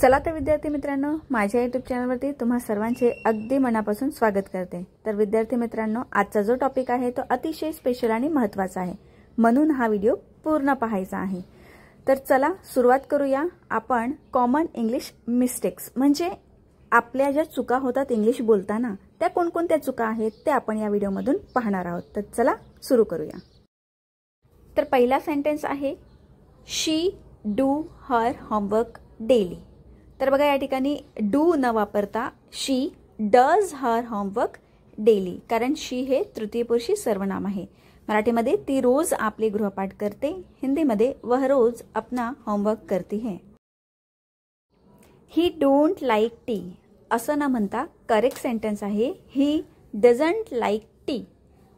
चला तर विद्यार्थी मित्रांनो, माझ्या YouTube चॅनलवरती तुम्हा सर्वांचे अगदी मनापासून स्वागत करते। तर विद्यार्थी मित्रांनो, आजचा जो टॉपिक आहे तो अतिशय स्पेशल आणि महत्त्वाचा आहे, म्हणून हा व्हिडिओ पूर्ण पाहायचा आहे। तर चला सुरुवात करूया। आपण कॉमन इंग्लिश मिस्टेक्स म्हणजे आपल्या ज्या चुका होतात इंग्लिश बोलताना त्या कोणकोणत्या चुका आहेत ते आपण या व्हिडिओमधून पाहणार आहोत। तर चला सुरू करूया। तर पहिला सेंटेन्स आहे शी डू हर होमवर्क डेली। तर बघा या ठिकाणी डू न वापरता शी डज हर होमवर्क डेली, कारण शी हे तृतीय पुरुषी सर्वनाम आहे। मराठीमध्ये ती रोज आपले गृहपाठ करते, हिंदीमध्ये वह रोज अपना होमवर्क करती है। ही डोंट लाइक टी असं न म्हणता करेक्ट सेंटेन्स आहे ही डझंट लाइक टी।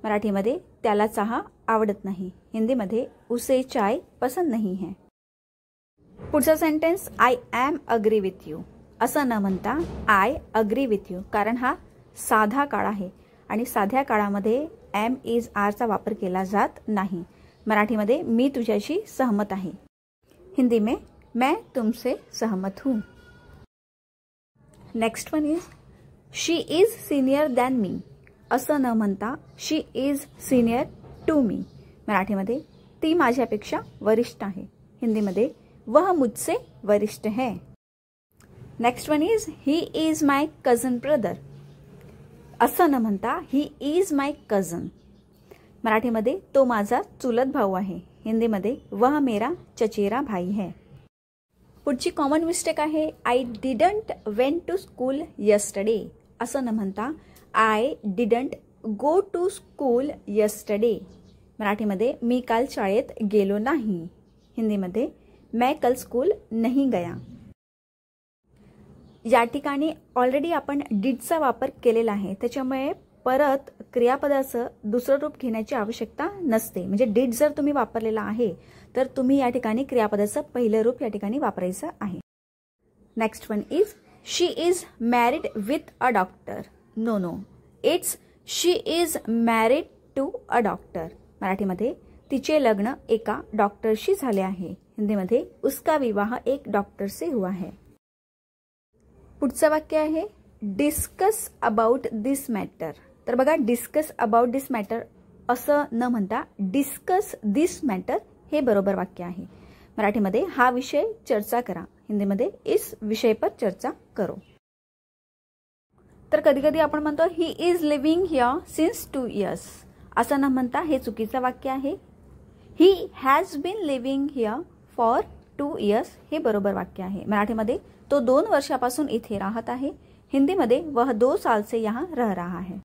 मराठीमध्ये त्याला चहा आवडत नाही, हिंदीमध्ये उसे चाय पसंद नहीं है। पुढचा sentence I am agree with you असं न म्हणता आय अग्री विथ यू, कारण हा साधा काळ आहे आणि साध्या काळामध्ये एम इज आर चा वापर केला जात नाही। मराठीमध्ये मी तुझ्याशी सहमत आहे, हिंदी में मैं तुमसे सहमत हूँ। Next one is she is senior than me असं न म्हणता she is senior to me. मराठीमध्ये ती माझ्यापेक्षा वरिष्ठ आहे, हिंदीमध्ये वह मुझसे वरिष्ठ है। Next one is he is my cousin brother असं न म्हणता ही इज माय कजन। मराठीमध्ये तो माझा चुलत भाऊ आहे, हिंदीमध्ये वह मेरा चचेरा भाई है। पुढची कॉमन मिस्टेक आहे I didn't went to school yesterday असं न म्हणता I didn't go to school yesterday. मराठीमध्ये मी काल शाळेत गेलो नाही, हिंदीमध्ये मैं कल स्कूल नहीं गया। या ठिकाणी ऑलरेडी आपण डिडचा वापर केलेला आहे, त्याच्यामुळे परत क्रियापदाचं दुसरं रूप घेण्याची आवश्यकता नसते। म्हणजे डिड जर तुम्ही वापरलेला आहे तर तुम्ही या ठिकाणी क्रियापदाचं पहिलं रूप या ठिकाणी वापरायचं आहे। Next one is she is married with a doctor. No no, it's she is married to a doctor. मराठीमध्ये तिचे लग्न एका डॉक्टरशी झाले आहे, हिंदीमध्ये उसका विवाह एक डॉक्टर से हुआ है। पुढचं वाक्य आहे डिस्कस अबाउट दिस मॅटर। तर बघा डिस्कस अबाउट दिस मॅटर असं न म्हणता डिस्कस दिस मॅटर हे बरोबर वाक्य आहे। मराठीमध्ये हा विषय चर्चा करा, हिंदीमध्ये इस विषय पर चर्चा करो। तर कधी कधी आपण म्हणतो he is living here since 2 years असं न म्हणता हे चुकीचं वाक्य आहे। He has been living here for 2 years हे बरोबर वाक्य आहे। मराठीमध्ये तो 2 वर्षापासून इथे राहत आहे, हिंदीमध्ये वह 2 साल से यहाँ रह रहा है।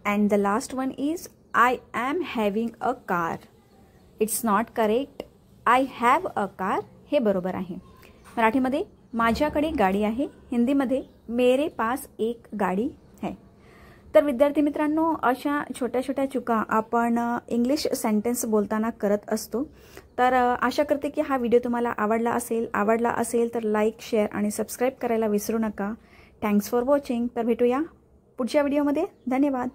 End the last one is I am having a car. It's not correct, I have a car हे बरोबर आहे। मराठीमध्ये माझ्याकडे गाडी आहे, हिंदीमध्ये मेरे पास एक गाडी है। तर विद्यार्थी मित्रांनो, अशा छोट्या छोट्या चुका आपण इंग्लिश सेंटेन्स बोलताना करत असतो। तर आशा करते की हा व्हिडिओ तुम्हाला आवडला असेल तर लाईक, शेअर आणि सबस्क्राईब करायला विसरू नका। Thanks for watching. तर भेटूया पुढच्या व्हिडिओमध्ये, धन्यवाद।